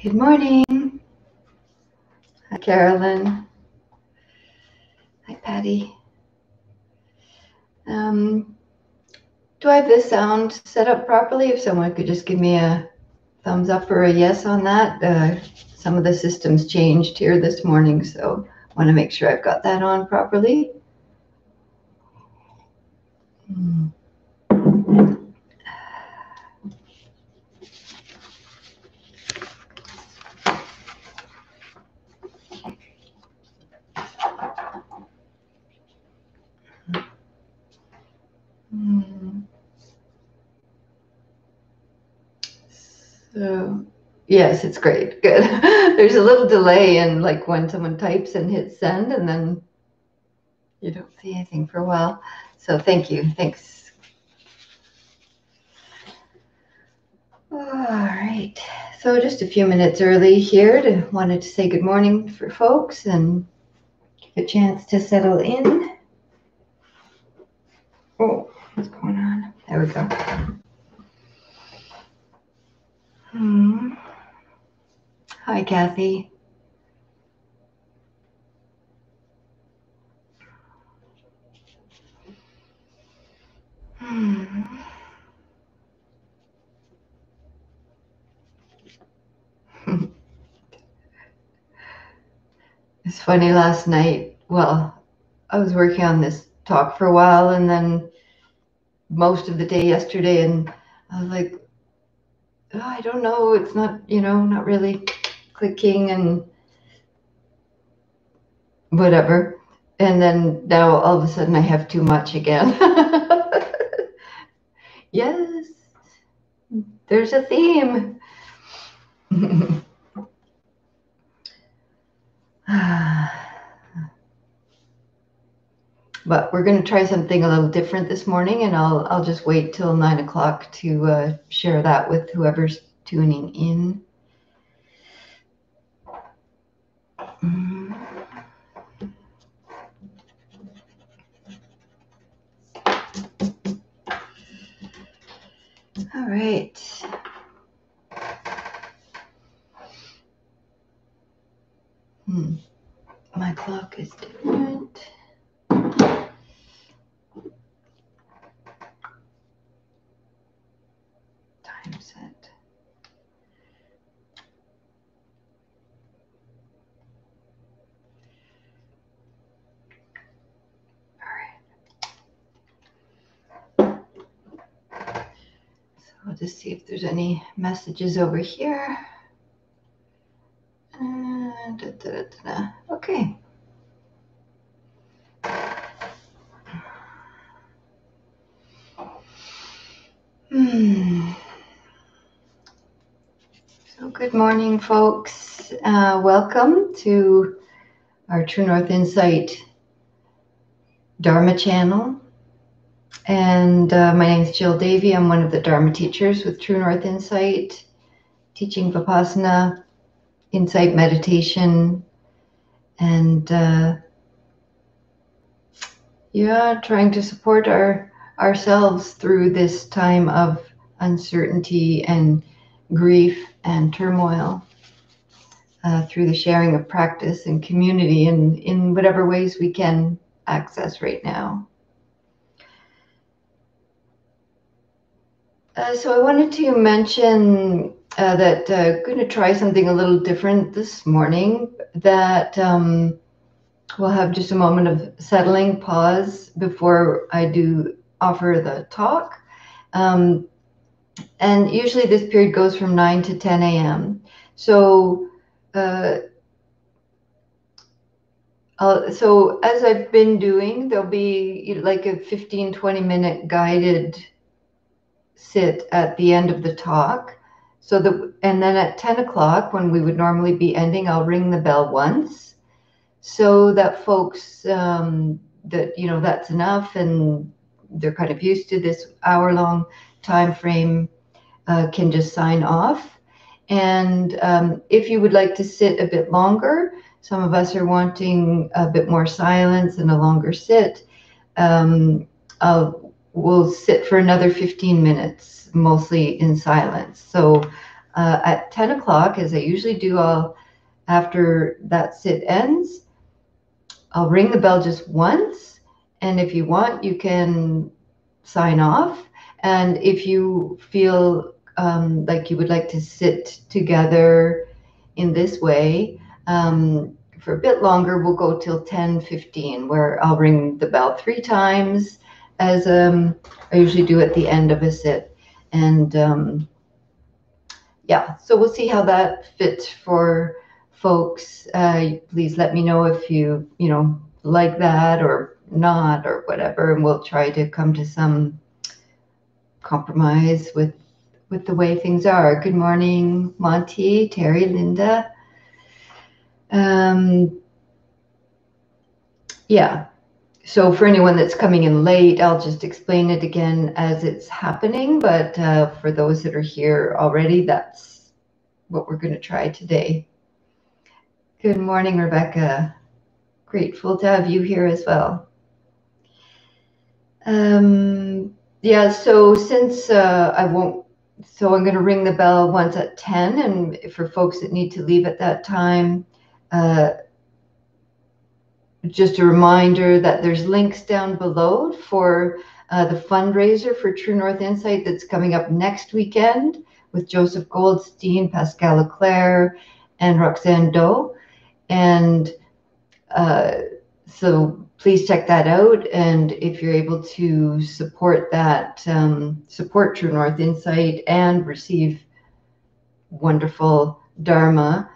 Good morning. Hi, Carolyn. Hi, Patty. Do I have this sound set up properly? If someone could just give me a thumbs up or a yes on that. Some of the systems changed here this morning, so I want to make sure I've got that on properly. So, yes, it's great. Good. There's a little delay in like when someone types and hits send, and then you don't see anything for a while. So thank you. Thanks. All right. So just a few minutes early here. Wanted to say good morning for folks and give a chance to settle in. Oh, what's going on? There we go. Hi, Kathy. It's funny, last night, well, I was working on this talk for a while and then most of the day yesterday, and I was like, oh, I don't know, it's not, not really clicking and whatever. And then now all of a sudden I have too much again. Yes, there's a theme. But we're going to try something a little different this morning, and I'll just wait till 9 o'clock to share that with whoever's tuning in. All right. My clock is different. Time set. All right. So I'll just see if there's any messages over here. Okay. So good morning, folks. Welcome to our True North Insight Dharma channel. And my name is Jill Davey. I'm one of the Dharma teachers with True North Insight, teaching Vipassana, insight meditation, and trying to support ourselves through this time of uncertainty and grief and turmoil, through the sharing of practice and community in whatever ways we can access right now. So I wanted to mention that I'm going to try something a little different this morning, that we'll have just a moment of settling, pause before I do offer the talk. And usually this period goes from 9 to 10 a.m. So so as I've been doing, there'll be like a 15-20 minute guided sit at the end of the talk. And then at 10 o'clock, when we would normally be ending, I'll ring the bell once, so that folks that's enough and they're kind of used to this hour-long time frame, can just sign off. And if you would like to sit a bit longer, some of us are wanting a bit more silence and a longer sit, we'll sit for another 15 minutes, mostly in silence. So at 10 o'clock, as I usually do, after that sit ends, I'll ring the bell just once. And if you want, you can sign off. And if you feel like you would like to sit together in this way for a bit longer, we'll go till 10:15, where I'll ring the bell 3 times, as I usually do at the end of a sit. And yeah, so we'll see how that fits for folks. Please let me know if you like that or not or whatever, and we'll try to come to some compromise with the way things are. Good morning, Monty, Terry, Linda. Yeah, so for anyone that's coming in late, I'll just explain it again as it's happening. But for those that are here already, that's what we're going to try today. Good morning, Rebecca. Grateful to have you here as well. Yeah, so since I'm going to ring the bell once at 10, and for folks that need to leave at that time, just a reminder that there's links down below for the fundraiser for True North Insight that's coming up next weekend with Joseph Goldstein, Pascal Leclerc, and Roxanne Doe. And so please check that out. And if you're able to support that, support True North Insight and receive wonderful Dharma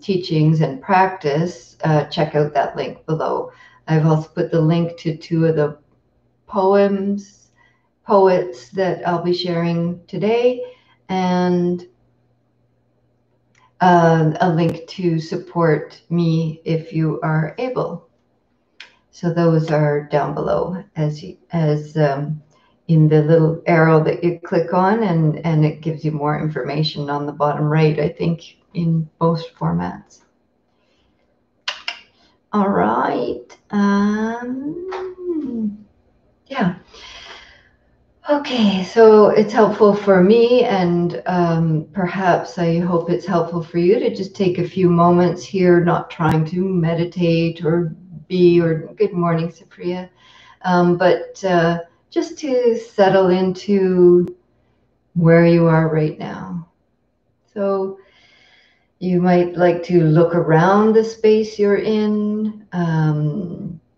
teachings and practice, check out that link below. I've also put the link to 2 of the poets that I'll be sharing today, and a link to support me if you are able. So those are down below as in the little arrow that you click on, and it gives you more information on the bottom right, I think, in most formats. All right. Yeah. Okay, so it's helpful for me, and perhaps I hope it's helpful for you to just take a few moments here, not trying to meditate or good morning, Supriya, but just to settle into where you are right now. So you might like to look around the space you're in,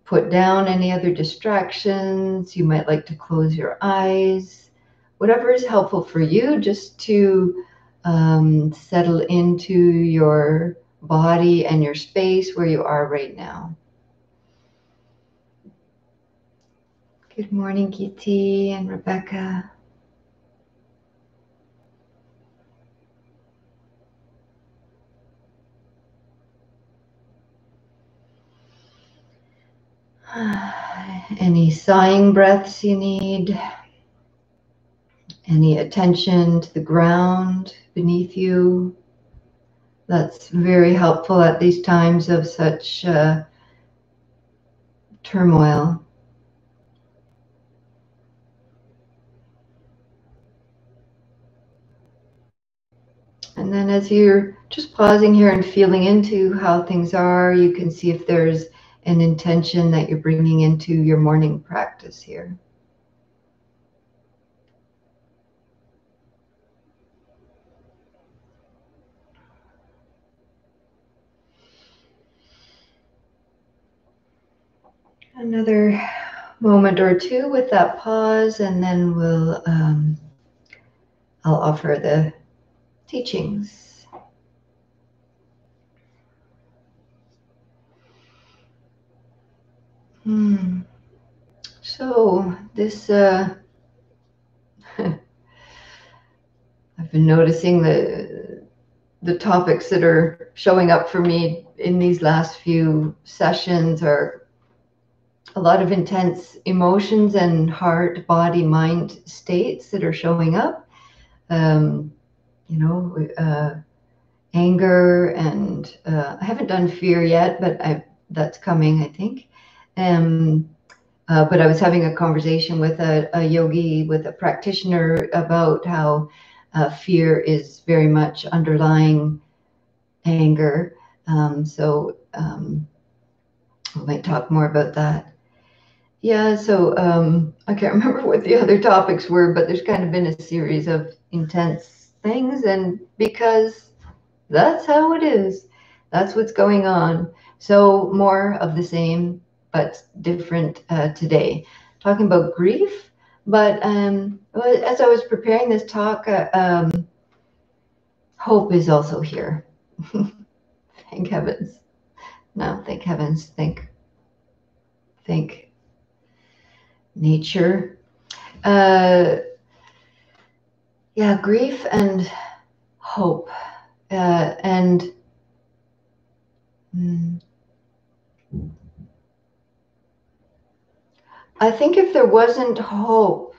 put down any other distractions. You might like to close your eyes, whatever is helpful for you, just to settle into your body and your space where you are right now. Good morning, Giti and Rebecca. Any sighing breaths you need? Any attention to the ground beneath you? That's very helpful at these times of such turmoil. And then as you're just pausing here and feeling into how things are, you can see if there's an intention that you're bringing into your morning practice here. Another moment or two with that pause, and then I'll offer the teachings. So this, I've been noticing the topics that are showing up for me in these last few sessions are a lot of intense emotions and heart, body, mind states that are showing up. Anger, and I haven't done fear yet, but that's coming, I think. But I was having a conversation with a yogi, with a practitioner, about how fear is very much underlying anger. So we might talk more about that. Yeah, so I can't remember what the other topics were, but there's kind of been a series of intense things, and because that's how it is, that's what's going on. So more of the same, but different today. Talking about grief, but as I was preparing this talk, hope is also here. Thank heavens. No, thank heavens. Thank nature. Yeah, grief and hope. And I think if there wasn't hope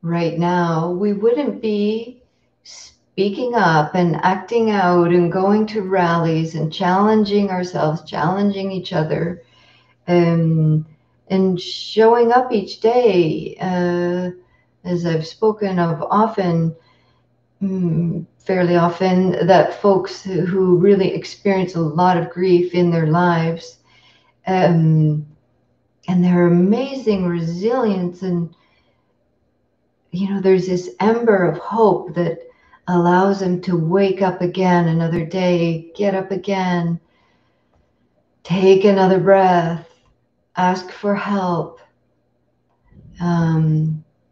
right now, we wouldn't be speaking up and acting out and going to rallies and challenging ourselves, challenging each other, and showing up each day. As I've spoken of often, fairly often, that folks who really experience a lot of grief in their lives, and their amazing resilience, and there's this ember of hope that allows them to wake up again another day, get up again, take another breath, ask for help,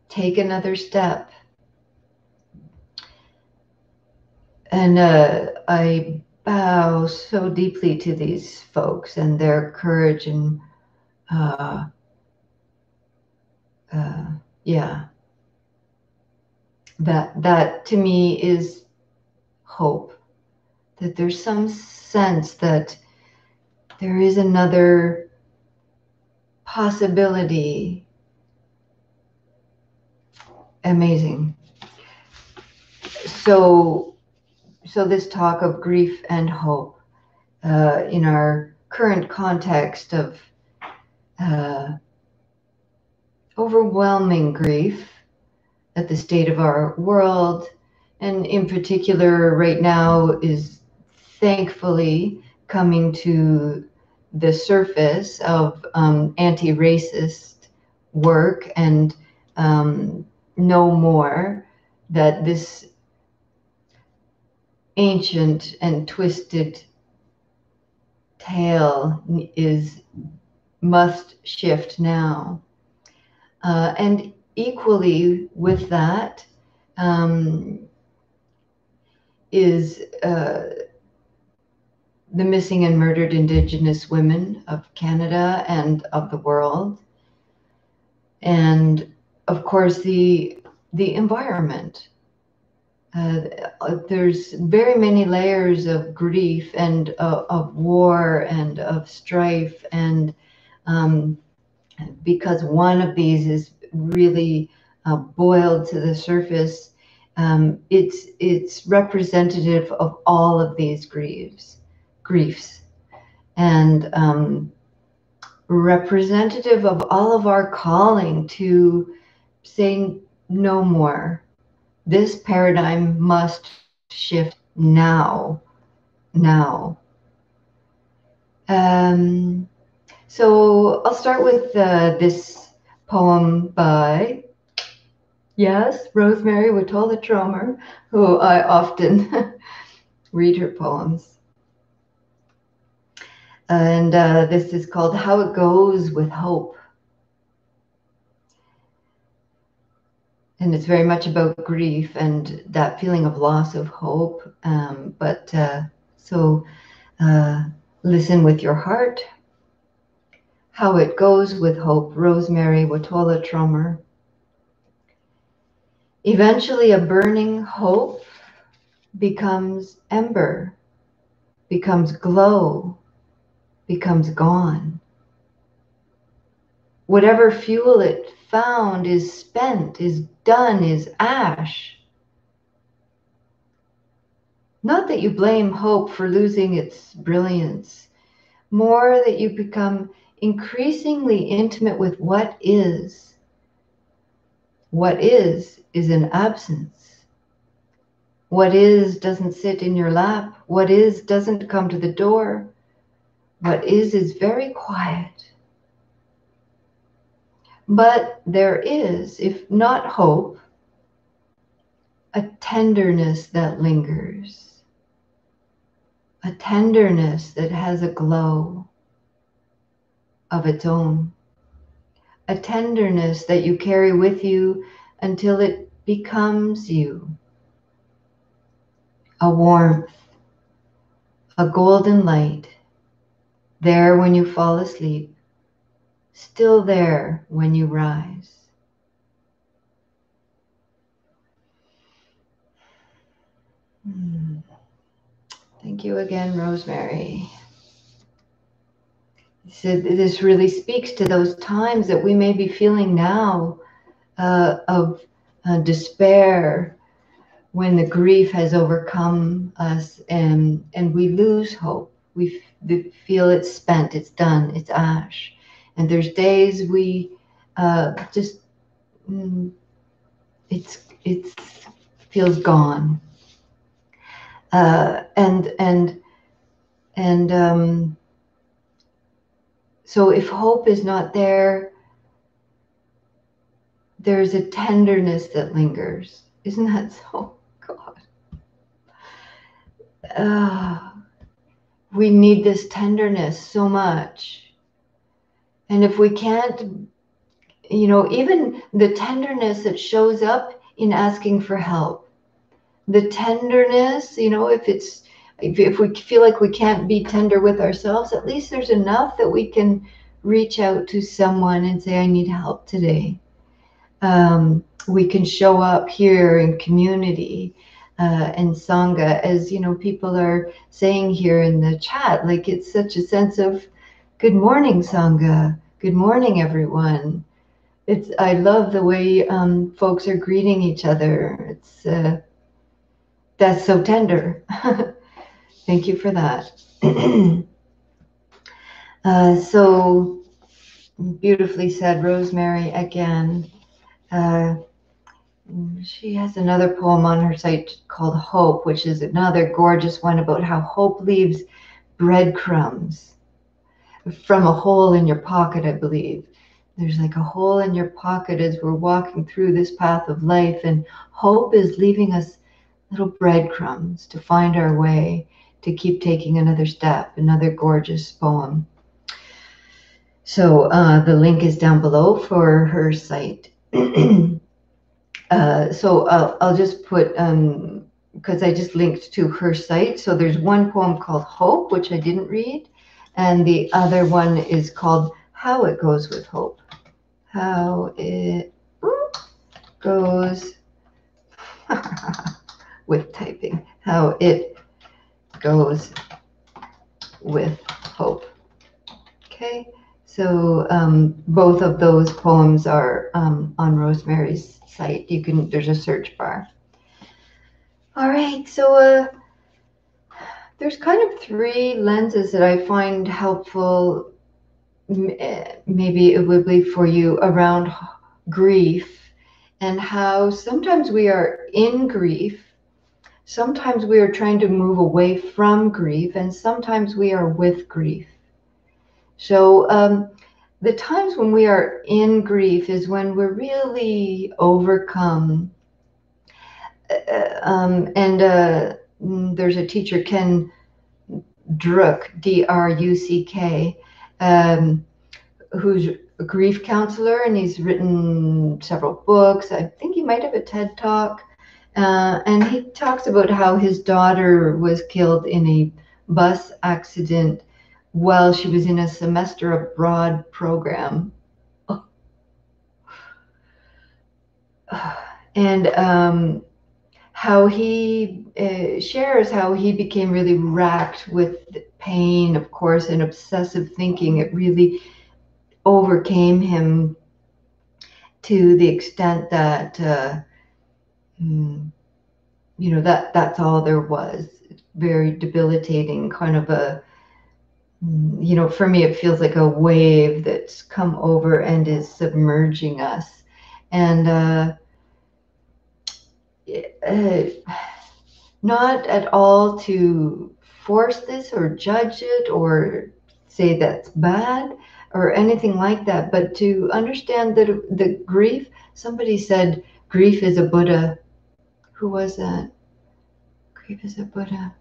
take another step. And I bow so deeply to these folks and their courage and yeah, that to me is hope, that there's some sense that there is another possibility. Amazing. So this talk of grief and hope in our current context of overwhelming grief at the state of our world, and in particular right now is thankfully coming to the surface of anti-racist work, and no more that this ancient and twisted tale must shift now. And equally with that is the missing and murdered Indigenous women of Canada and of the world. And of course, the environment. There's very many layers of grief and of war and of strife, and because one of these is really boiled to the surface, it's representative of all of these griefs, and representative of all of our calling to say no more. This paradigm must shift now. So I'll start with this poem by, yes, Rosemary Watola Tromer, who I often read her poems. And this is called How It Goes with Hope. And it's very much about grief and that feeling of loss of hope. So listen with your heart. How It Goes with Hope, Rosemary Watola Tromer. Eventually, a burning hope becomes ember, becomes glow, becomes gone. Whatever fuel it found is spent, is done, is ash. Not that you blame hope for losing its brilliance, more that you become increasingly intimate with what is. What is an absence. What is doesn't sit in your lap. What is doesn't come to the door. What is very quiet. But there is, if not hope, a tenderness that lingers, a tenderness that has a glow of its own, a tenderness that you carry with you until it becomes you, a warmth, a golden light, there when you fall asleep, still there when you rise. Thank you again, Rosemary. So this really speaks to those times that we may be feeling now of despair, when the grief has overcome us and we lose hope. We feel it's spent, it's done, it's ash. And there's days we just it's feels gone. So if hope is not there, there's a tenderness that lingers. Isn't that so? God. We need this tenderness so much. And if we can't, even the tenderness that shows up in asking for help, the tenderness, if we feel like we can't be tender with ourselves, at least there's enough that we can reach out to someone and say, I need help today. We can show up here in community and Sangha, as people are saying here in the chat, like it's such a sense of good morning, Sangha. Good morning, everyone. I love the way folks are greeting each other. That's so tender. Thank you for that. So beautifully said, Rosemary, again. She has another poem on her site called Hope, which is another gorgeous one about how hope leaves breadcrumbs from a hole in your pocket, I believe. There's like a hole in your pocket as we're walking through this path of life, and hope is leaving us little breadcrumbs to find our way, to keep taking another step. Another gorgeous poem. So the link is down below for her site. So I'll just put, because I just linked to her site. So there's one poem called Hope, which I didn't read. And the other one is called How It Goes with Hope. How it goes with typing. How it goes with hope. Okay. So both of those poems are on Rosemary's site. There's a search bar. All right, so there's kind of three lenses that I find helpful. Maybe it would be for you around grief, and how sometimes we are in grief, sometimes we are trying to move away from grief, and sometimes we are with grief. So the times when we are in grief is when we're really overcome. There's a teacher, Ken Druck, D-R-U-C-K, who's a grief counselor, and he's written several books. I think he might have a TED Talk. And he talks about how his daughter was killed in a bus accident while she was in a semester abroad program. And how he shares how he became really racked with pain, of course, and obsessive thinking. It really overcame him to the extent that, that's all there was. It's very debilitating, kind of a, for me, it feels like a wave that's come over and is submerging us. And not at all to force this or judge it or say that's bad or anything like that, but to understand that the grief, somebody said grief is a Buddha. Who was that? Grief is a Buddha.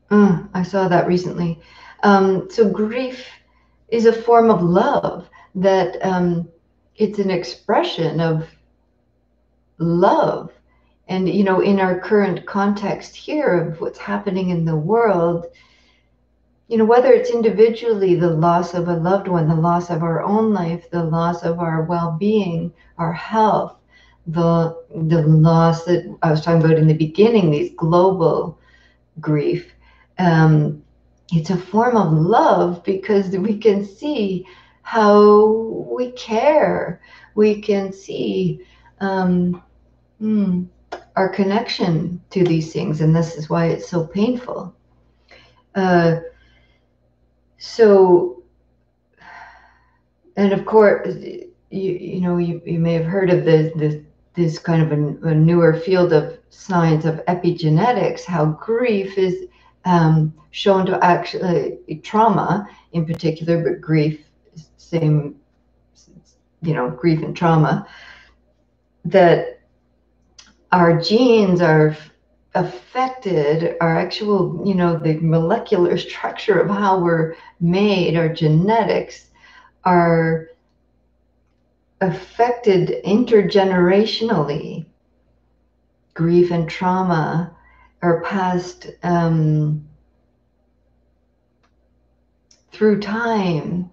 I saw that recently. So grief is a form of love that it's an expression of love. And, in our current context here of what's happening in the world, whether it's individually the loss of a loved one, the loss of our own life, the loss of our well-being, our health, the loss that I was talking about in the beginning, these global grief. It's a form of love because we can see how we care. We can see our connection to these things, and this is why it's so painful. So, and of course, you may have heard of this kind of a newer field of science of epigenetics, how grief is shown to actually trauma in particular, but grief, same, grief and trauma, that our genes are affected, our actual, the molecular structure of how we're made, our genetics are affected intergenerationally. Grief and trauma are passed through time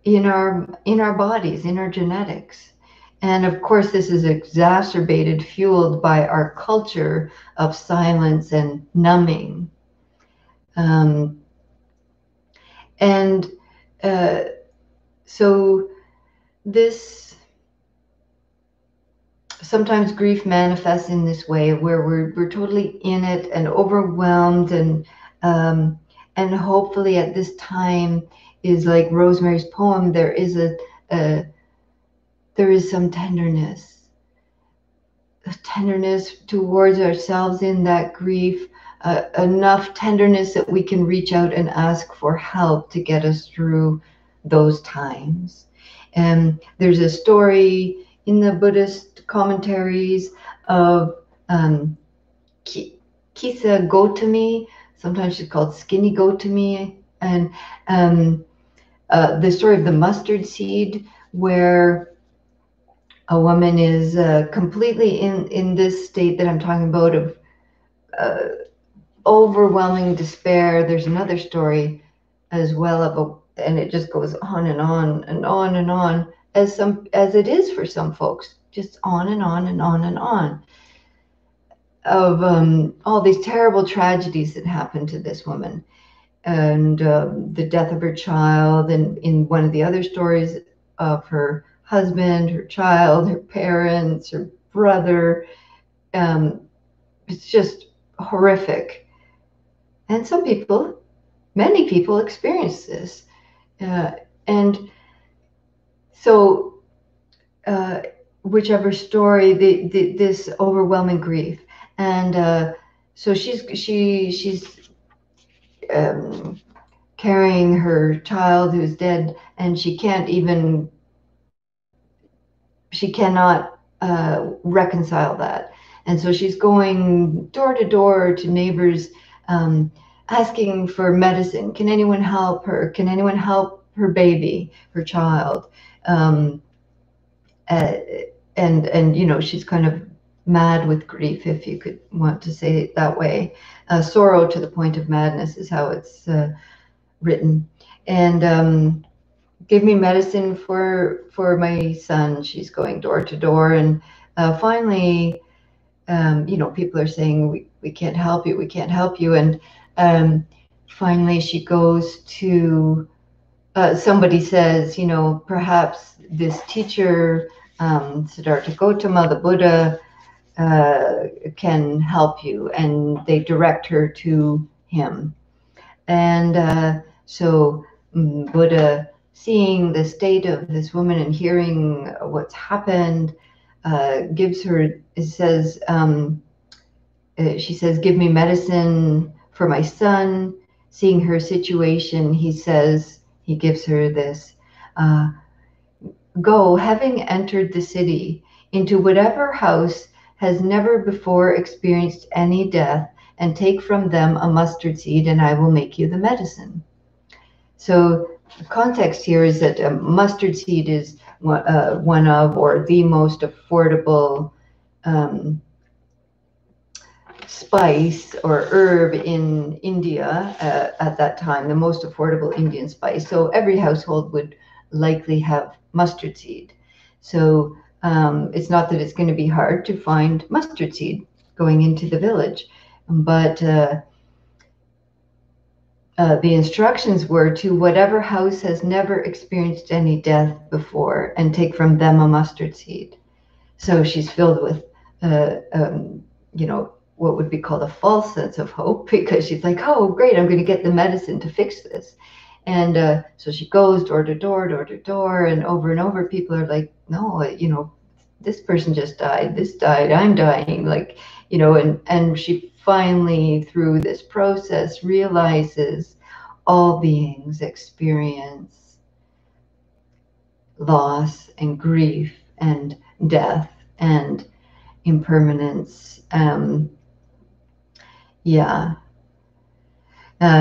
in our bodies, in our genetics. And of course, this is exacerbated, fueled by our culture of silence and numbing. So this, sometimes grief manifests in this way where we're totally in it and overwhelmed, and hopefully at this time is like Rosemary's poem, there is some tenderness towards ourselves in that grief, enough tenderness that we can reach out and ask for help to get us through those times. And there's a story in the Buddhist commentaries of Kisa Gotami, sometimes she's called Skinny Gotami, and the story of the mustard seed, where a woman is completely in this state that I'm talking about of overwhelming despair. There's another story as well and it just goes on and on and on and on, as it is for some folks, just on and on and on and on, of all these terrible tragedies that happened to this woman, and the death of her child, and in one of the other stories of her husband, her child, her parents, her brother. It's just horrific. And many people experience this. And so whichever story, this overwhelming grief. And so she's carrying her child who's dead, and she cannot reconcile that. And so she's going door to door to neighbors, asking for medicine. Can anyone help her? Can anyone help her baby, her child? And she's kind of mad with grief, if you could want to say it that way. Sorrow to the point of madness is how it's written. And give me medicine for my son. She's going door to door, and finally, people are saying, we can't help you, we can't help you. And finally she goes to, somebody says, perhaps this teacher, Siddhartha Gautama, the Buddha, can help you. And they direct her to him. And so Buddha, seeing the state of this woman and hearing what's happened, gives her, it says, she says, give me medicine for my son. Seeing her situation, he gives her this, go, having entered the city, into whatever house has never before experienced any death, and take from them a mustard seed, and I will make you the medicine. So the context here is that mustard seed is one of, or the most affordable spice or herb in India at that time, the most affordable Indian spice. So every household would likely have mustard seed. So it's not that it's going to be hard to find mustard seed going into the village, but the instructions were to whatever house has never experienced any death before, and take from them a mustard seed. So she's filled with, what would be called a false sense of hope, because she's like, oh, great, I'm going to get the medicine to fix this. And so she goes door to door, and over people are like, no, this person just died, this died, I'm dying, and she finally, through this process, realizes all beings experience loss and grief and death and impermanence.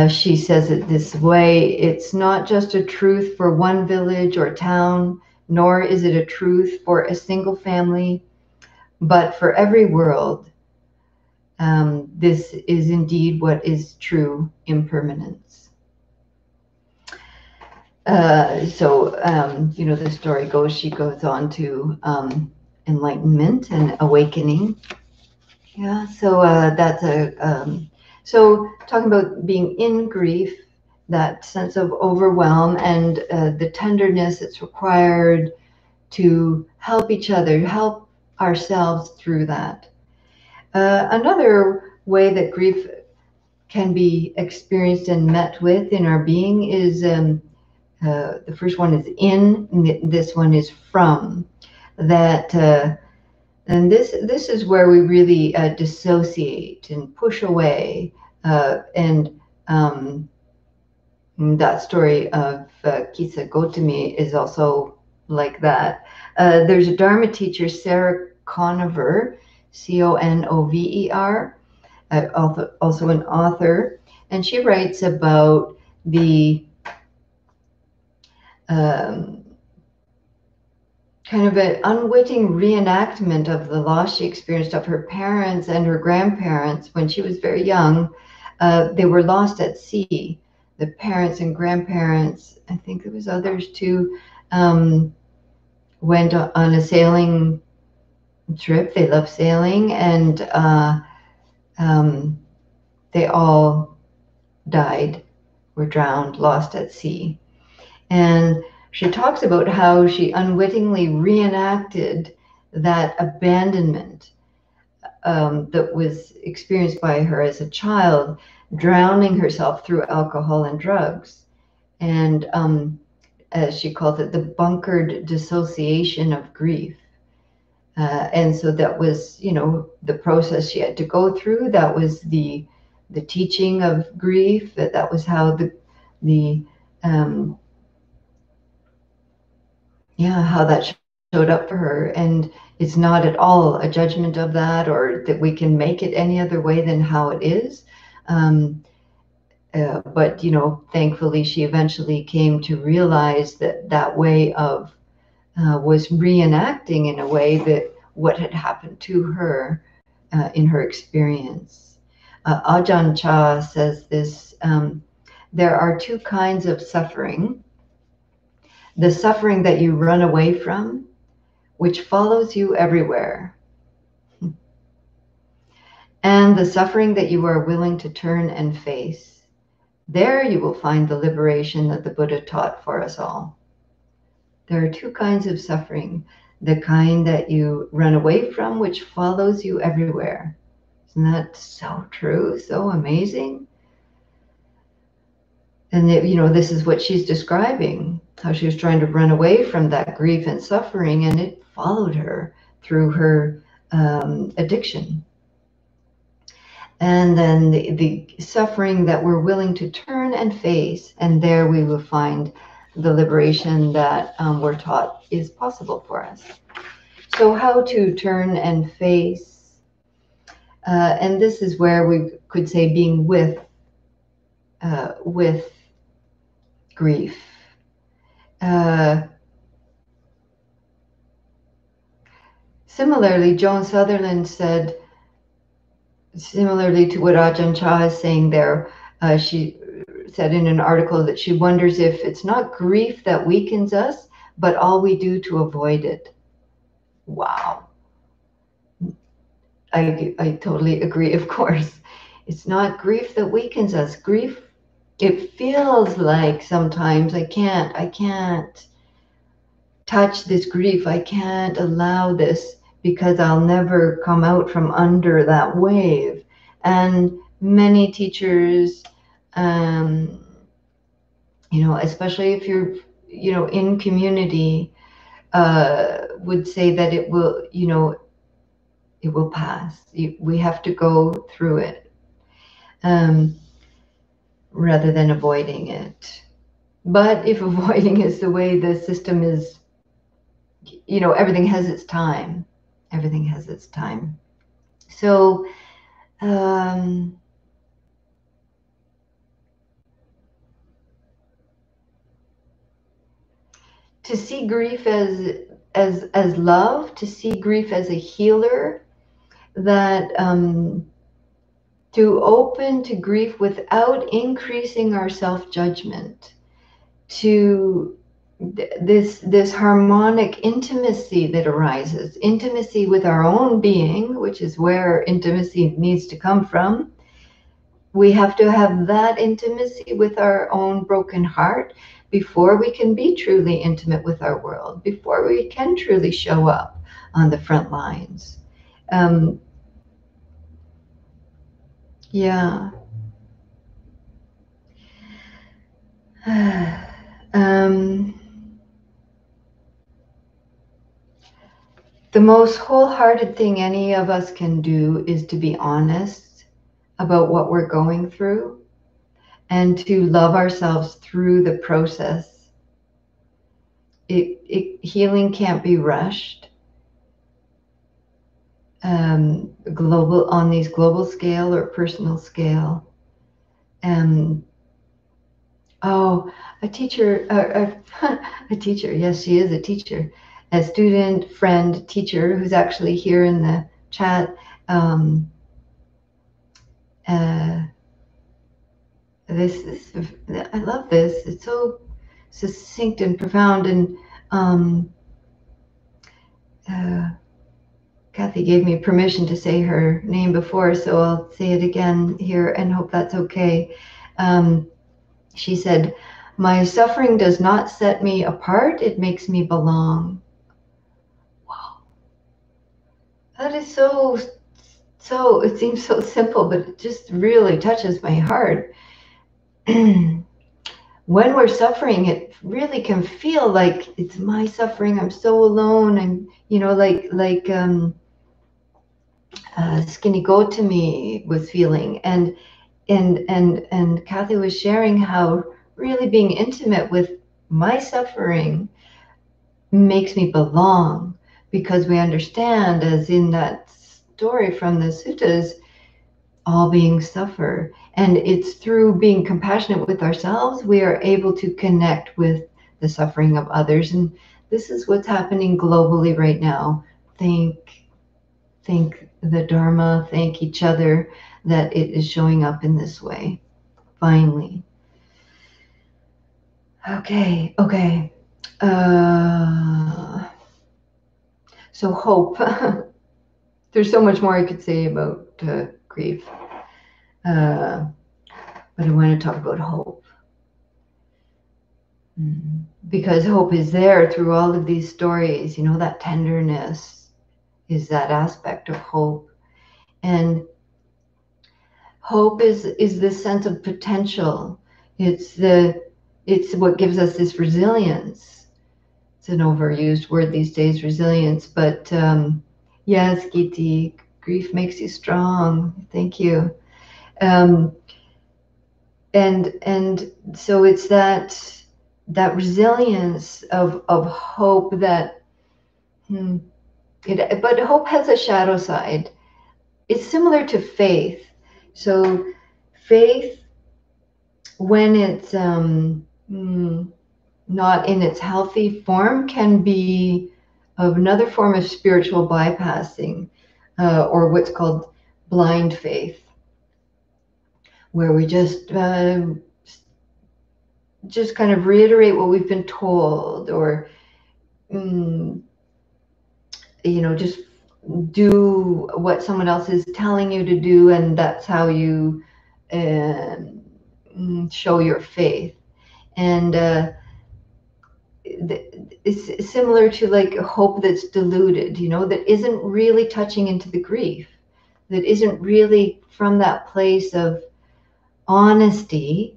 She says it this way: it's not just a truth for one village or town, nor is it a truth for a single family, but for every world. This is indeed what is true impermanence. The story goes, she goes on to enlightenment and awakening. Yeah, so so talking about being in grief, that sense of overwhelm and the tenderness that's required to help each other, help ourselves through that. Another way that grief can be experienced and met with in our being is, the first one is in, and this one is from. And this is where we really dissociate and push away. And that story of Kisa Gotami is also like that. There's a Dharma teacher, Sarah Conover, Conover, also an author, and she writes about the kind of an unwitting reenactment of the loss she experienced of her parents and her grandparents when she was very young. They were lost at sea. The parents and grandparents, I think there was others too, went on a sailing trip. They love sailing, and they all died, were drowned, lost at sea. And she talks about how she unwittingly reenacted that abandonment that was experienced by her as a child, drowning herself through alcohol and drugs. And as she calls it, the bunkered dissociation of grief. And so that was, the process she had to go through. That was the teaching of grief. That was how how that showed up for her. And it's not at all a judgment of that, or that we can make it any other way than how it is. But, thankfully she eventually came to realize that way of was reenacting in a way that what had happened to her in her experience. Ajahn Chah says this: there are two kinds of suffering. The suffering that you run away from, which follows you everywhere, and the suffering that you are willing to turn and face. There you will find the liberation that the Buddha taught for us all. There are two kinds of suffering: the kind that you run away from, which follows you everywhere. Isn't that so true? So amazing? And this is what she's describing, how she was trying to run away from that grief and suffering, and it followed her through her addiction. And then the suffering that we're willing to turn and face, and there we will find the liberation that we're taught is possible for us. So how to turn and face, and this is where we could say being with grief. Similarly, Joan Sutherland said, similarly to what Ajahn Chah is saying there, she said in an article that she wonders if it's not grief that weakens us, but all we do to avoid it. Wow. I totally agree, of course. It's not grief that weakens us. Grief, it feels like sometimes I can't touch this grief. I can't allow this because I'll never come out from under that wave. And many teachers, especially if you're, in community, would say that it will, it will pass. We have to go through it rather than avoiding it. But if avoiding is the way the system is, everything has its time. Everything has its time. So, to see grief as love, to see grief as a healer, that to open to grief without increasing our self-judgment, to this harmonic intimacy that arises, intimacy with our own being, which is where intimacy needs to come from. We have to have that intimacy with our own broken heart before we can be truly intimate with our world, before we can truly show up on the front lines. Yeah. The most wholehearted thing any of us can do is to be honest about what we're going through and to love ourselves through the process. Healing can't be rushed. On these global scale or personal scale. A teacher, a teacher, yes, she is a teacher, a student, friend, teacher who's actually here in the chat. I love this. It's so succinct and profound. And Kathy gave me permission to say her name before, so I'll say it again here and hope that's okay. She said, "My suffering does not set me apart, it makes me belong." Wow. That is so, it seems so simple, but it just really touches my heart. When we're suffering, it really can feel like it's my suffering. I'm so alone. I'm, like Skinny Goat to me was feeling. And Kathy was sharing how really being intimate with my suffering makes me belong, because we understand, as in that story from the suttas, all beings suffer. And it's through being compassionate with ourselves, we are able to connect with the suffering of others. And this is what's happening globally right now. Thank the Dharma, thank each other that it is showing up in this way, finally. Okay. So hope. There's so much more I could say about grief. But I want to talk about hope. Because hope is there through all of these stories. That tenderness is that aspect of hope. And hope is this sense of potential. It's what gives us this resilience. It's an overused word these days, resilience. But yes, Giti, grief makes you strong. Thank you. Um, and so it's that resilience of hope that, but hope has a shadow side. It's similar to faith. So faith, when it's not in its healthy form, can be of another form of spiritual bypassing, or what's called blind faith, where we just kind of reiterate what we've been told, or mm, just do what someone else is telling you to do, and that's how you show your faith. And it's similar to like a hope that's diluted, that isn't really touching into the grief, that isn't really from that place of honesty,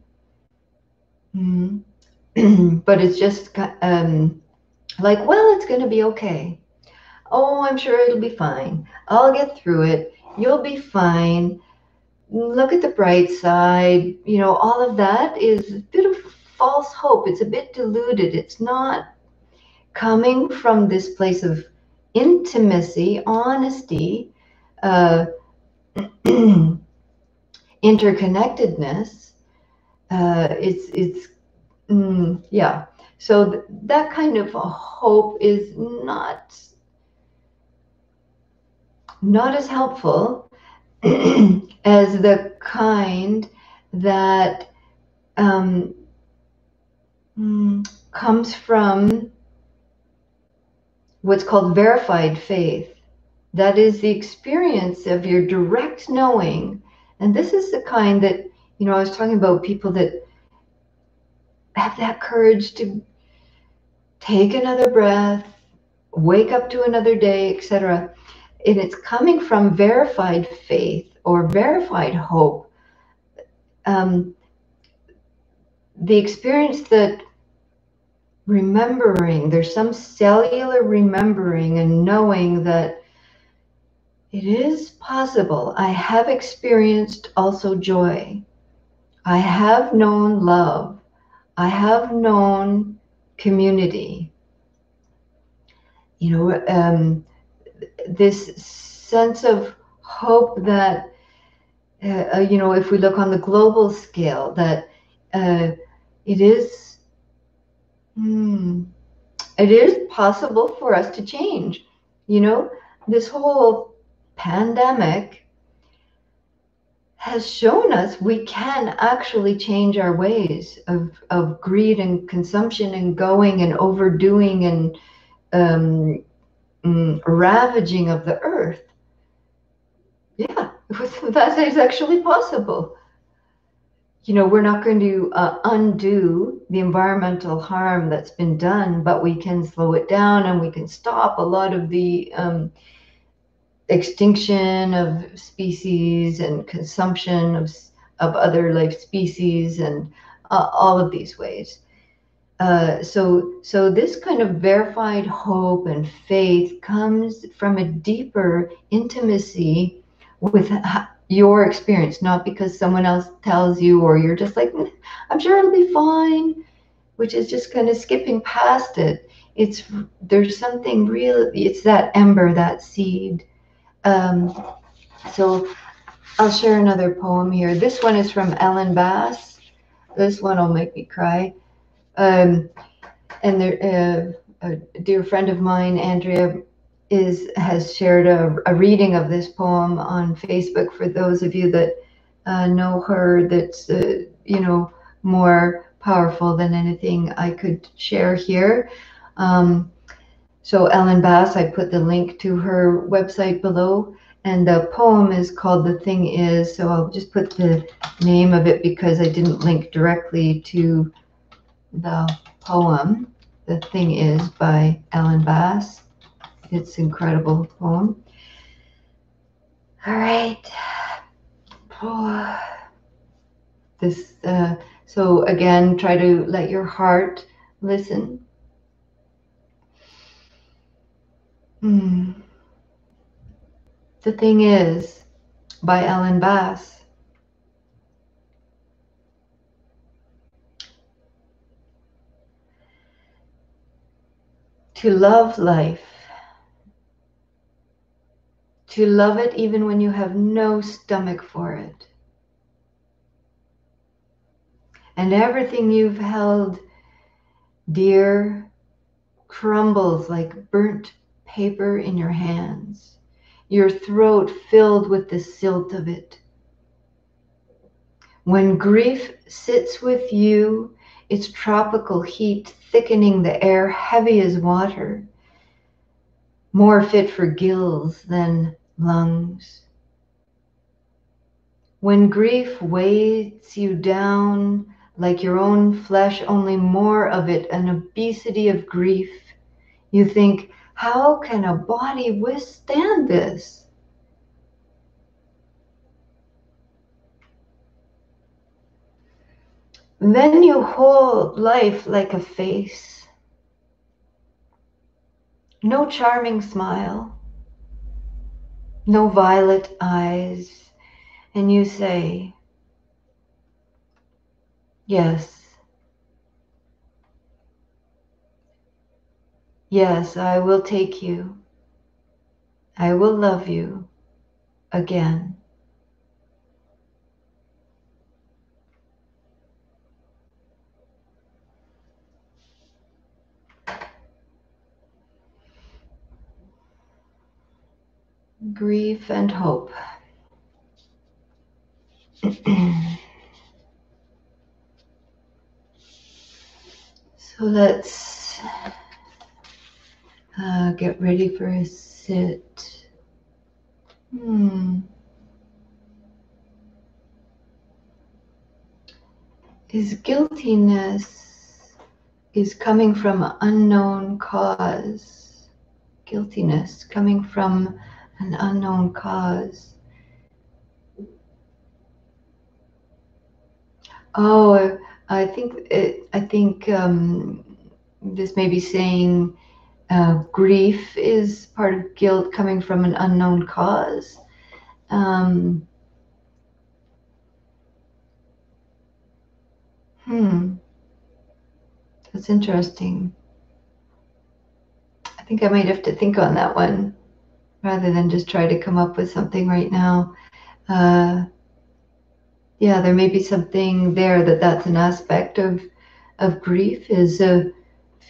but it's just like, well, it's going to be okay. Oh, I'm sure it'll be fine. I'll get through it. You'll be fine. Look at the bright side. All of that is a bit of false hope. It's a bit diluted. It's not coming from this place of intimacy, honesty, uh, interconnectedness. Yeah. So that kind of a hope is not as helpful as the kind that comes from what's called verified faith. That is the experience of your direct knowing. And this is the kind that, I was talking about people that have that courage to take another breath, wake up to another day, etc. And it's coming from verified faith or verified hope. The experience that there's some cellular remembering and knowing that it is possible. I have experienced also joy. I have known love. I have known community. This sense of hope that, if we look on the global scale, that it is possible for us to change. This whole pandemic has shown us we can actually change our ways of greed and consumption and going and overdoing and ravaging of the earth. Yeah, that is actually possible. We're not going to undo the environmental harm that's been done, but we can slow it down, and we can stop a lot of the extinction of species and consumption of other life species, and all of these ways. So this kind of verified hope and faith comes from a deeper intimacy with your experience, not because someone else tells you, or you're just like, I'm sure it'll be fine, which is just kind of skipping past it. There's something real. It's that ember, that seed. So I'll share another poem here. This one is from Ellen Bass. This one will make me cry. And a dear friend of mine, Andrea, has shared a reading of this poem on Facebook. For those of you that know her, that's more powerful than anything I could share here. So Ellen Bass, I put the link to her website below, and the poem is called "The Thing Is." So I'll just put the name of it because I didn't link directly to the poem. "The Thing Is" by Ellen Bass. It's an incredible poem. All right. So again, try to let your heart listen. The Thing Is by Ellen Bass. to love life, to love it even when you have no stomach for it. And everything you've held dear crumbles like burnt paper in your hands, your throat filled with the silt of it. When grief sits with you, its tropical heat thickening the air heavy as water, more fit for gills than lungs. When grief weights you down like your own flesh, only more of it, an obesity of grief, you think, how can a body withstand this? Then you hold life like a face. No charming smile, no violet eyes, and you say, yes, yes, I will take you. I will love you again. Grief and hope. So let's get ready for a sit. Is guiltiness is coming from an unknown cause? Guiltiness coming from an unknown cause. Oh, I think this may be saying grief is part of guilt coming from an unknown cause. That's interesting. I think I might have to think on that one rather than just try to come up with something right now. Yeah, there may be something there that's an aspect of grief, is a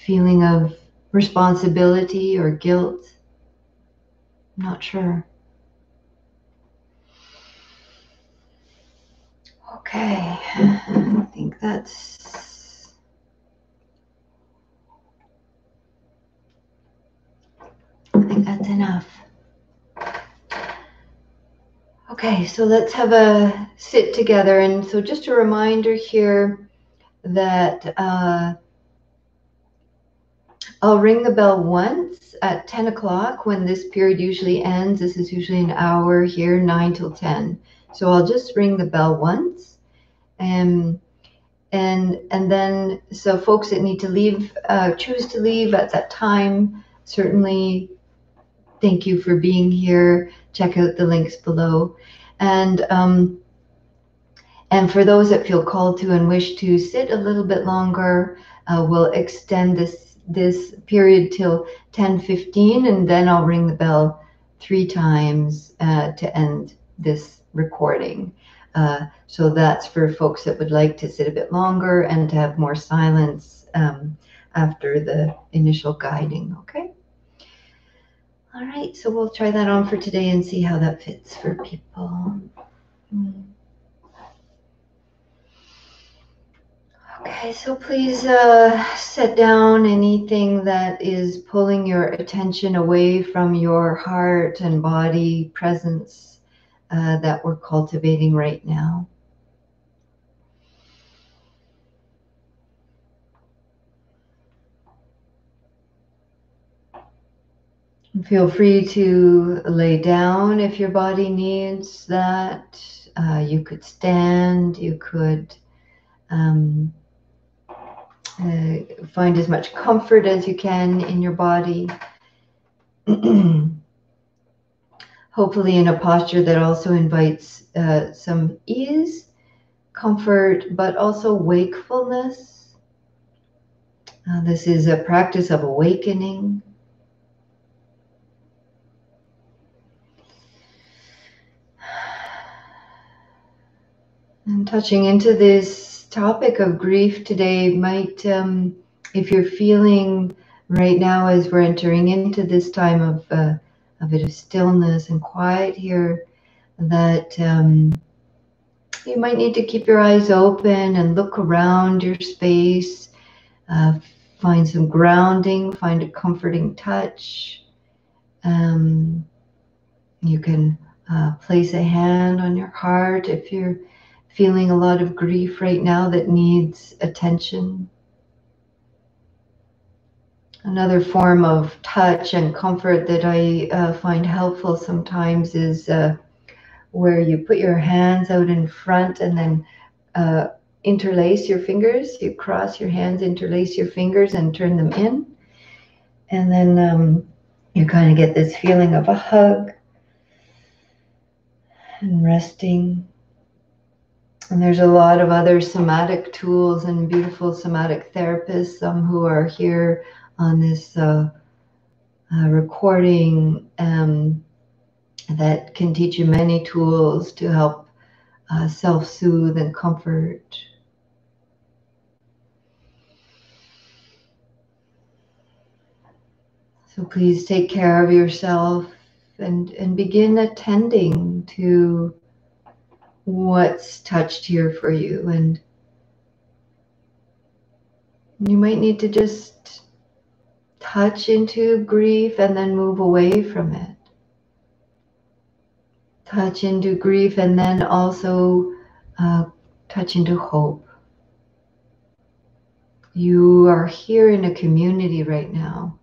feeling of responsibility or guilt. I'm not sure. Okay, I think that's enough. Okay, so let's have a sit together. And so just a reminder here that I'll ring the bell once at 10 o'clock when this period usually ends. This is usually an hour here, 9 till 10. So I'll just ring the bell once. And then, so folks that need to leave, choose to leave at that time, certainly thank you for being here. Check out the links below. And for those that feel called to and wish to sit a little bit longer, we'll extend this period till 10:15, and then I'll ring the bell 3 times to end this recording. So that's for folks that would like to sit a bit longer and to have more silence after the initial guiding, okay? All right, so we'll try that on for today and see how that fits for people. Okay, so please set down anything that is pulling your attention away from your heart and body presence that we're cultivating right now. Feel free to lay down if your body needs that. You could stand, you could find as much comfort as you can in your body. Hopefully in a posture that also invites some ease, comfort, but also wakefulness. This is a practice of awakening. And touching into this topic of grief today might, if you're feeling right now as we're entering into this time of a bit of stillness and quiet here, that you might need to keep your eyes open and look around your space, find some grounding, find a comforting touch. You can place a hand on your heart if you're feeling a lot of grief right now that needs attention. Another form of touch and comfort that I find helpful sometimes is where you put your hands out in front and then interlace your fingers. You cross your hands, interlace your fingers, and turn them in. And then you kind of get this feeling of a hug and resting. And there's a lot of other somatic tools and beautiful somatic therapists, some who are here on this recording that can teach you many tools to help self-soothe and comfort. So please take care of yourself and begin attending to what's touched here for you. And you might need to just touch into grief and then move away from it. Touch into grief and then also touch into hope. You are here in a community right now.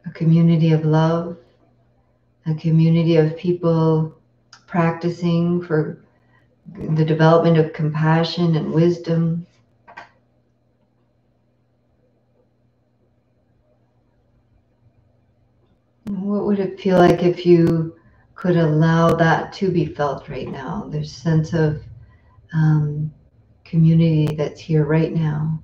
A community of love, a community of people practicing for the development of compassion and wisdom. What would it feel like if you could allow that to be felt right now? There's a sense of community that's here right now.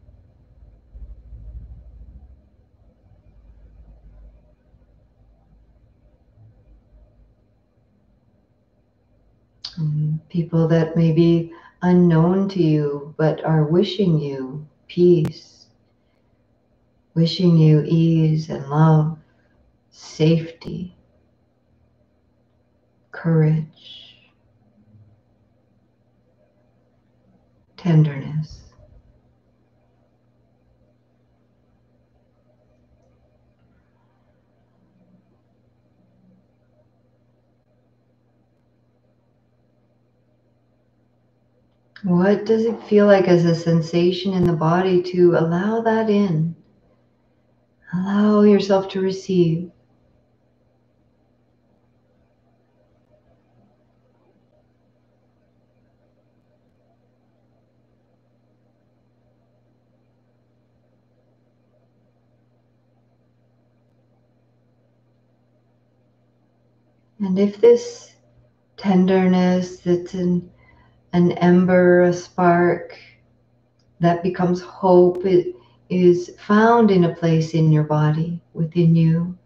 People that may be unknown to you but are wishing you peace, wishing you ease and love, safety, courage, tenderness. What does it feel like as a sensation in the body to allow that in? Allow yourself to receive. And if this tenderness that's an ember, a spark, that becomes hope, it is found in a place in your body, within you.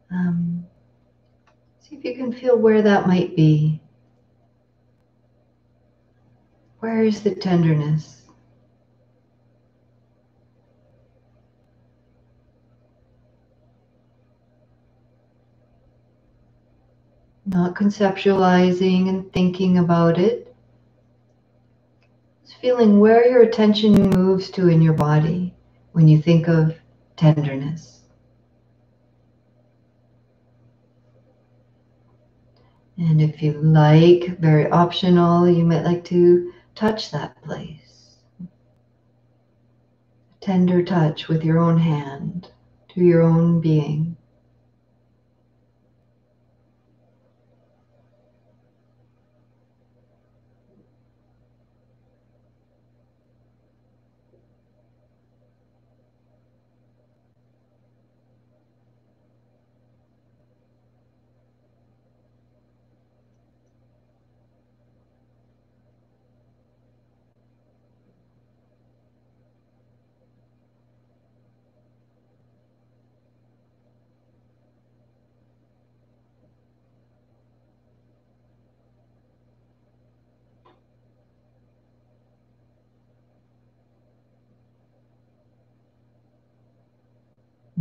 See if you can feel where that might be. Where is the tenderness? Not conceptualizing and thinking about it. Just feeling where your attention moves to in your body when you think of tenderness. And if you like, very optional, you might like to touch that place. A tender touch with your own hand to your own being.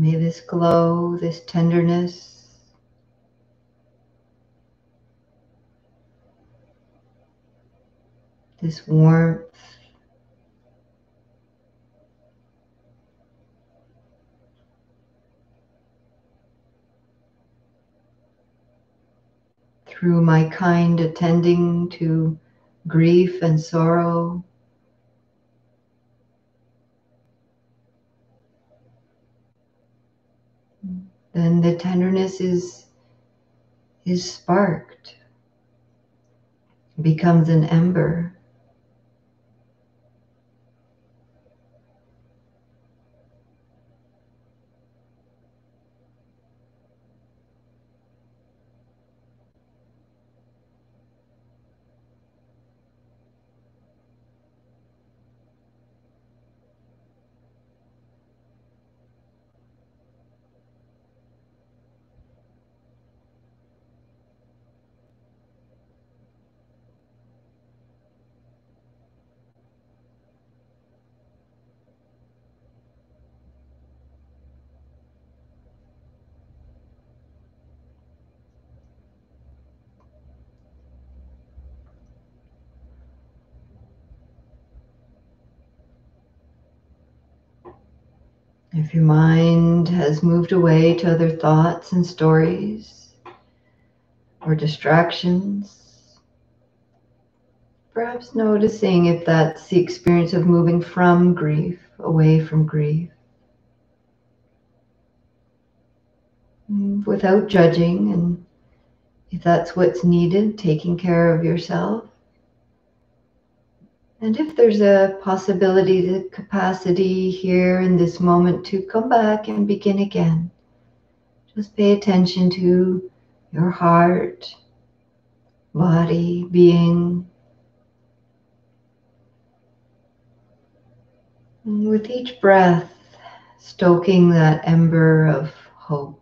May this glow, this tenderness, this warmth, through my kind attending to grief and sorrow, then the tenderness is sparked, becomes an ember. If your mind has moved away to other thoughts and stories or distractions, perhaps noticing if that's the experience of moving from grief, away from grief, without judging, and if that's what's needed, taking care of yourself. And if there's a possibility, the capacity here in this moment to come back and begin again, just pay attention to your heart, body, being. And with each breath, stoking that ember of hope.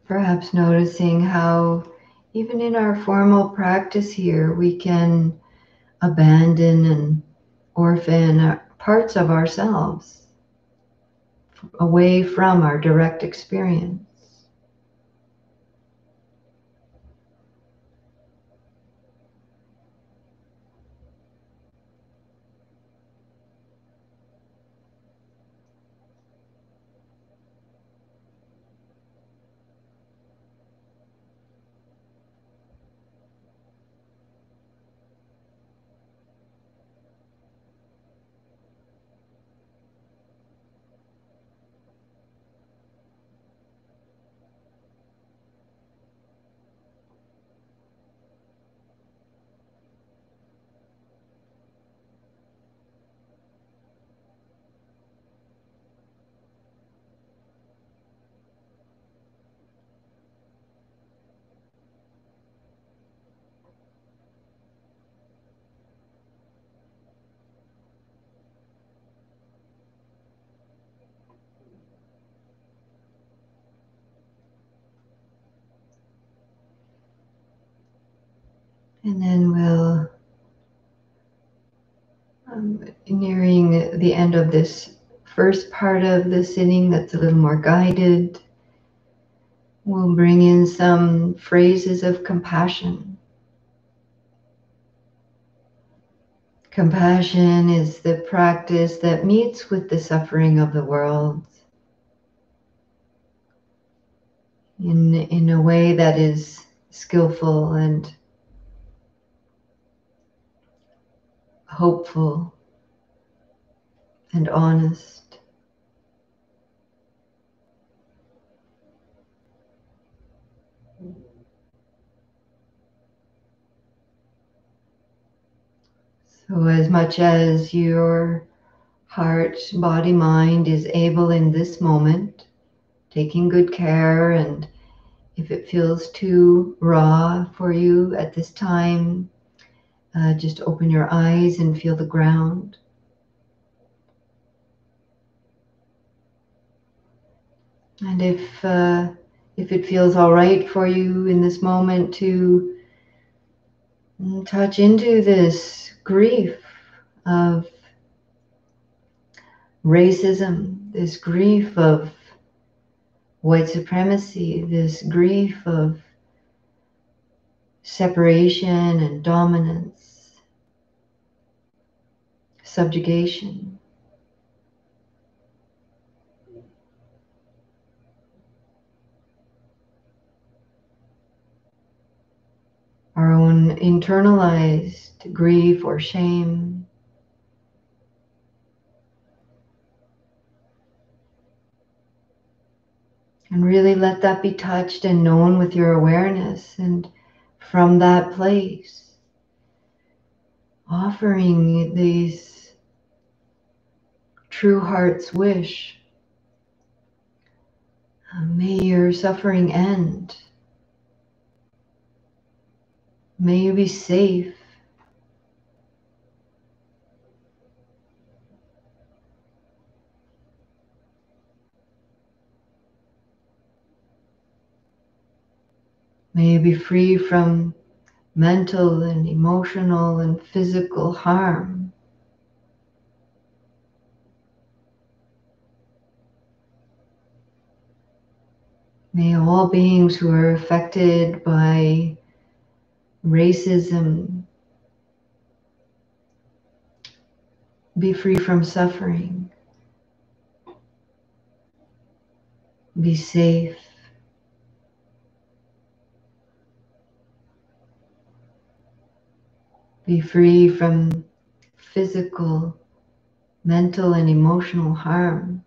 Perhaps noticing how even in our formal practice here, we can abandon and orphan parts of ourselves away from our direct experience. And then we'll, nearing the end of this first part of the sitting that's a little more guided, we'll bring in some phrases of compassion. Compassion is the practice that meets with the suffering of the world in a way that is skillful and hopeful and honest. So as much as your heart, body, mind is able in this moment, taking good care, and if it feels too raw for you at this time, just open your eyes and feel the ground. And if it feels all right for you in this moment to touch into this grief of racism, this grief of white supremacy, this grief of separation and dominance, subjugation. Our own internalized grief or shame. And really let that be touched and known with your awareness. And from that place, offering these true heart's wish. May your suffering end. May you be safe. May you be free from mental and emotional and physical harm. May all beings who are affected by racism be free from suffering. Be safe. Be free from physical, mental, and emotional harm.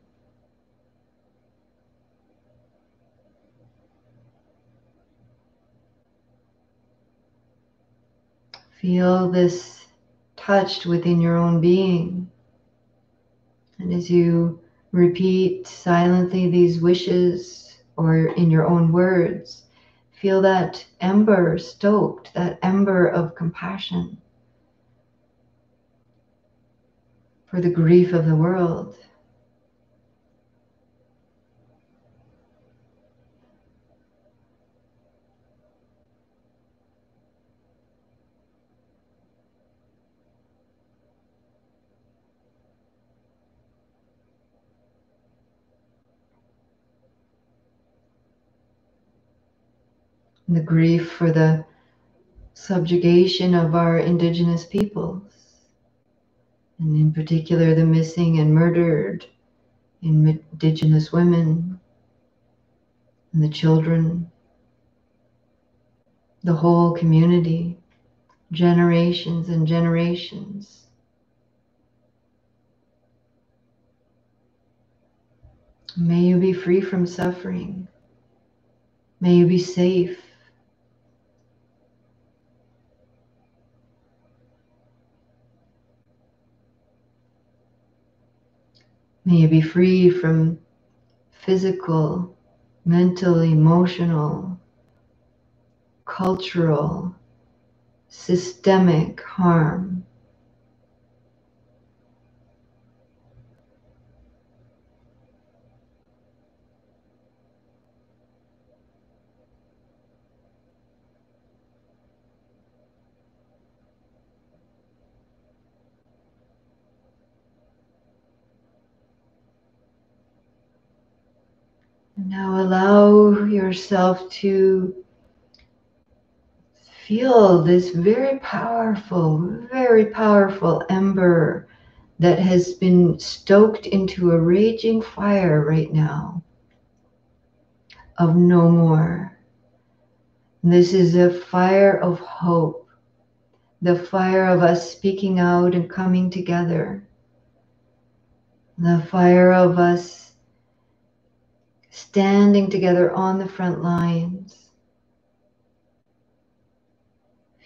Feel this touched within your own being. And as you repeat silently these wishes or in your own words, feel that ember stoked, that ember of compassion for the grief of the world. And the grief for the subjugation of our indigenous peoples, and in particular the missing and murdered indigenous women and the children, the whole community, generations and generations. May you be free from suffering. May you be safe. May you be free from physical, mental, emotional, cultural, systemic harm. Now allow yourself to feel this very powerful ember that has been stoked into a raging fire right now of no more. This is a fire of hope, the fire of us speaking out and coming together, the fire of us standing together on the front lines.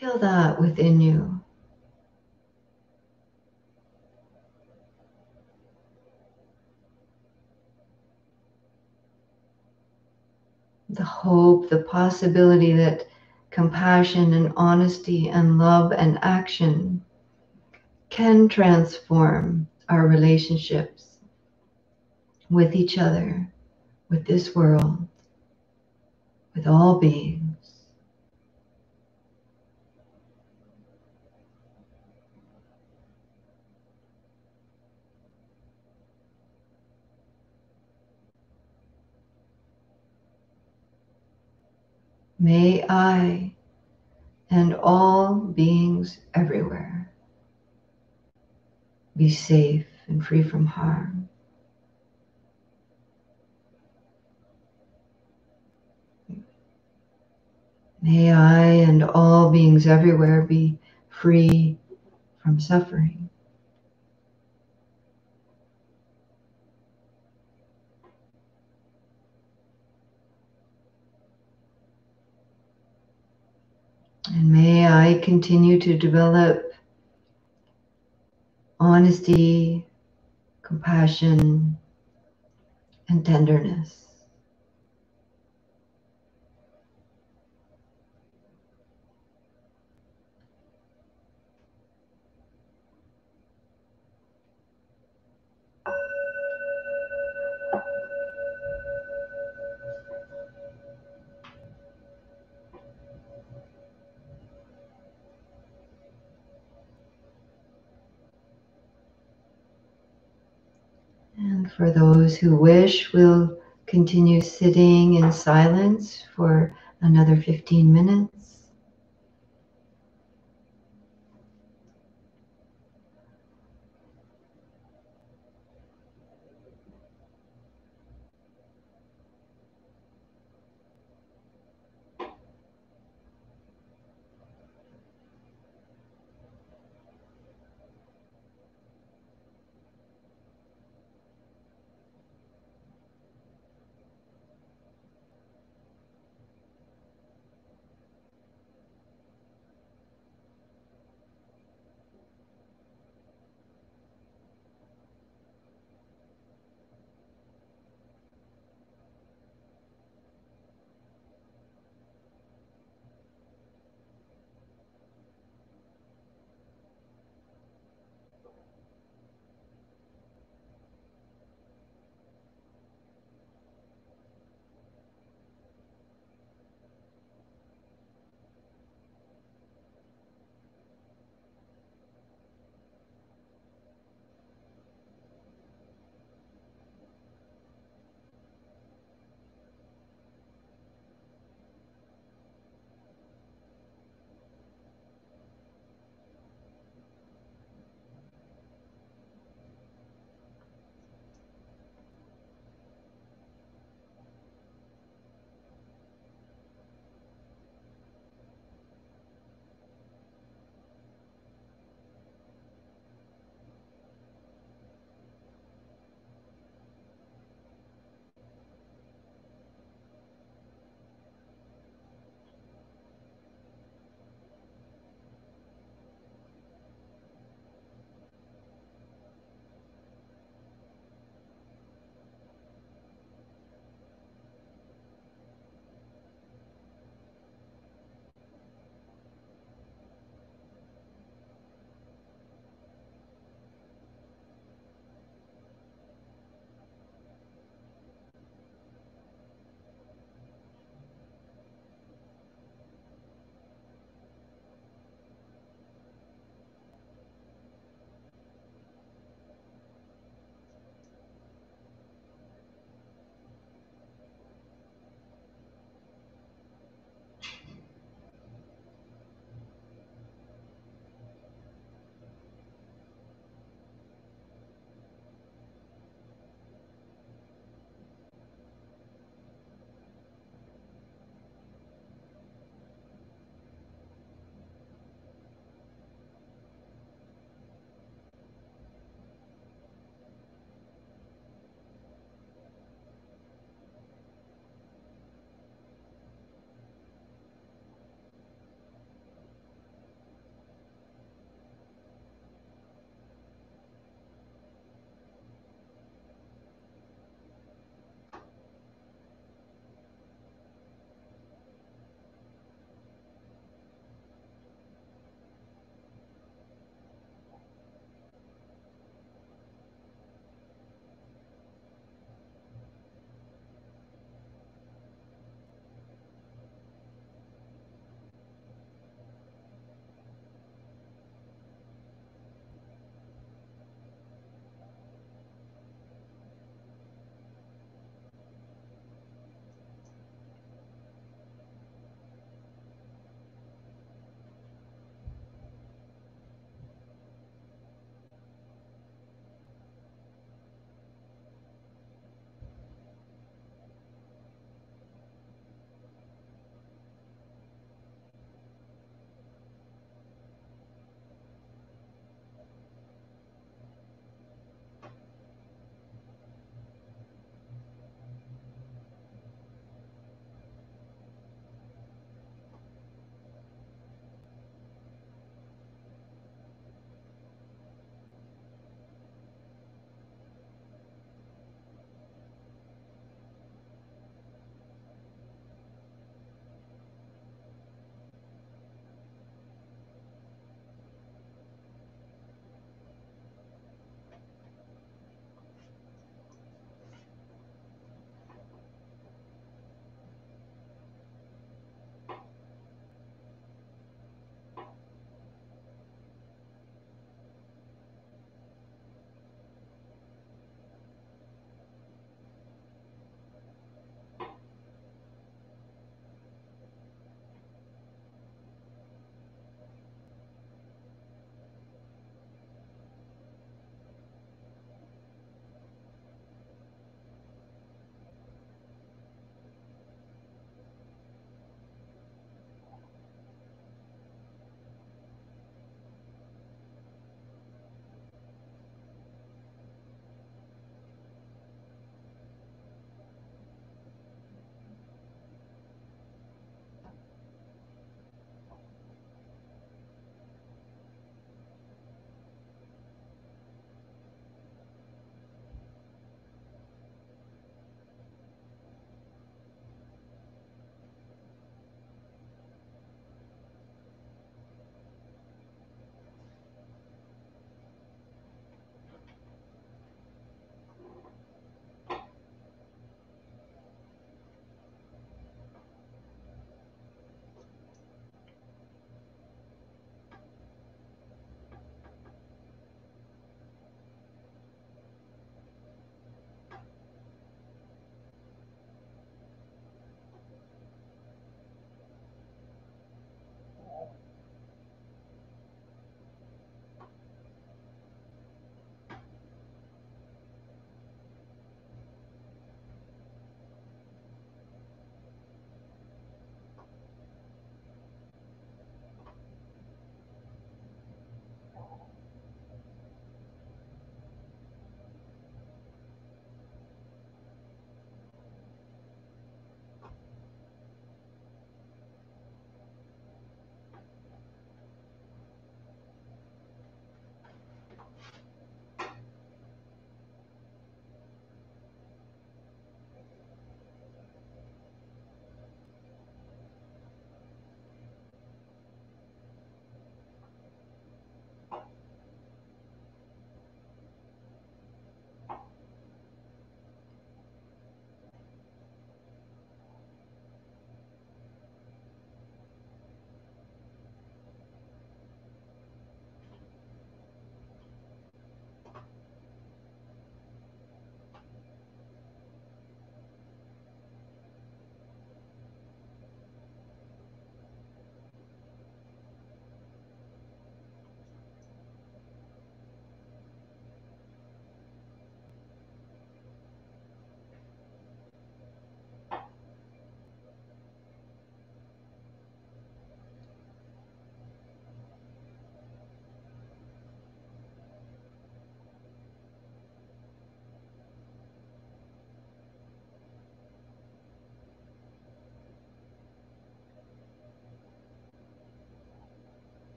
Feel that within you. The hope, the possibility that compassion and honesty and love and action can transform our relationships with each other, with this world, with all beings. May I and all beings everywhere be safe and free from harm. May I and all beings everywhere be free from suffering. And may I continue to develop honesty, compassion, and tenderness. And for those who wish, we'll continue sitting in silence for another 15 minutes.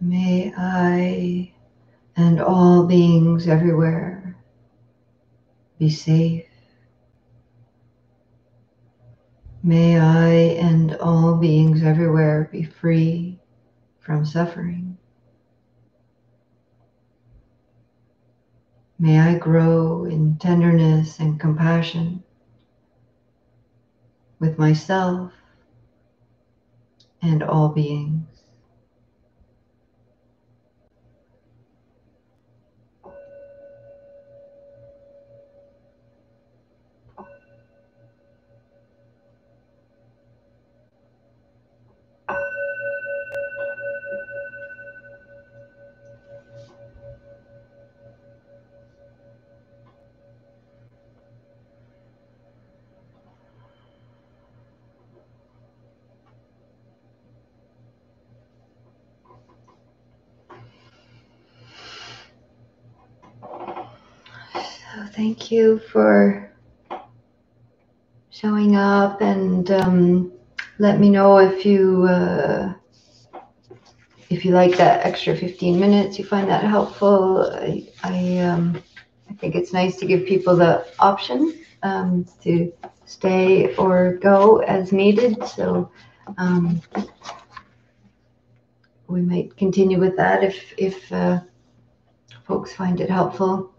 May I and all beings everywhere be safe. May I and all beings everywhere be free from suffering. May I grow in tenderness and compassion with myself and all beings. So thank you for showing up, and let me know if you like that extra 15 minutes, you find that helpful. I think it's nice to give people the option to stay or go as needed. So we might continue with that if folks find it helpful.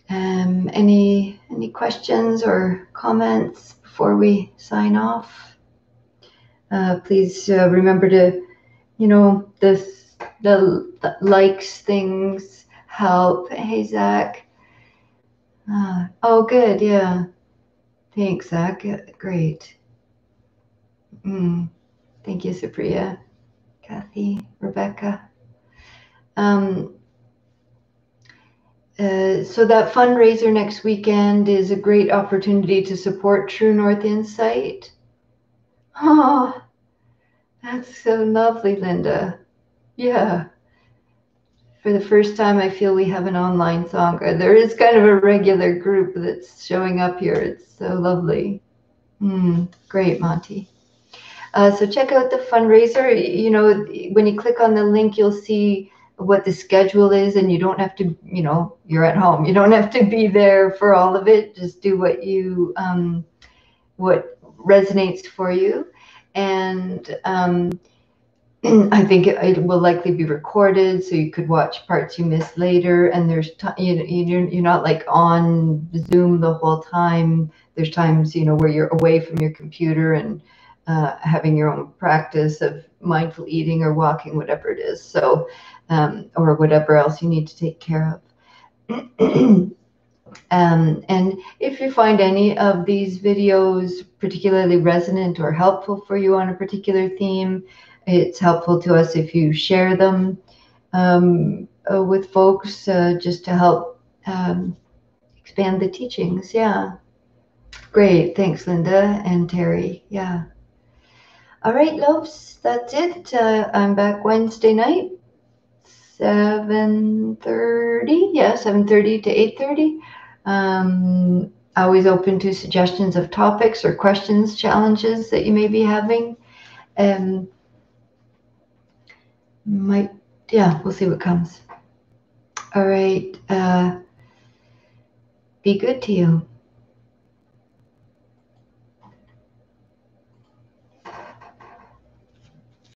Any questions or comments before we sign off? Please remember to, the likes things help. Hey, Zach. Oh, good. Yeah. Thanks, Zach. Great. Thank you, Supriya, Kathy, Rebecca. So that fundraiser next weekend is a great opportunity to support True North Insight. Oh, that's so lovely, Linda. Yeah. For the first time, I feel we have an online sangha. There is kind of a regular group that's showing up here. It's so lovely. Great, Monty. So check out the fundraiser. When you click on the link, you'll see what the schedule is, and you don't have to, you're at home. You don't have to be there for all of it. Just do what resonates for you. And I think it will likely be recorded, so you could watch parts you missed later. And there's you're not like on Zoom the whole time. There's times where you're away from your computer and having your own practice of mindful eating or walking, whatever it is. So or whatever else you need to take care of. And if you find any of these videos particularly resonant or helpful for you on a particular theme, it's helpful to us if you share them with folks just to help expand the teachings. Yeah. Great. Thanks, Linda and Terry. Yeah. All right, loves, that's it. I'm back Wednesday night, 7:30. Yeah, 7:30 to 8:30. Always open to suggestions of topics or questions, challenges that you may be having. We'll see what comes. All right. Be good to you.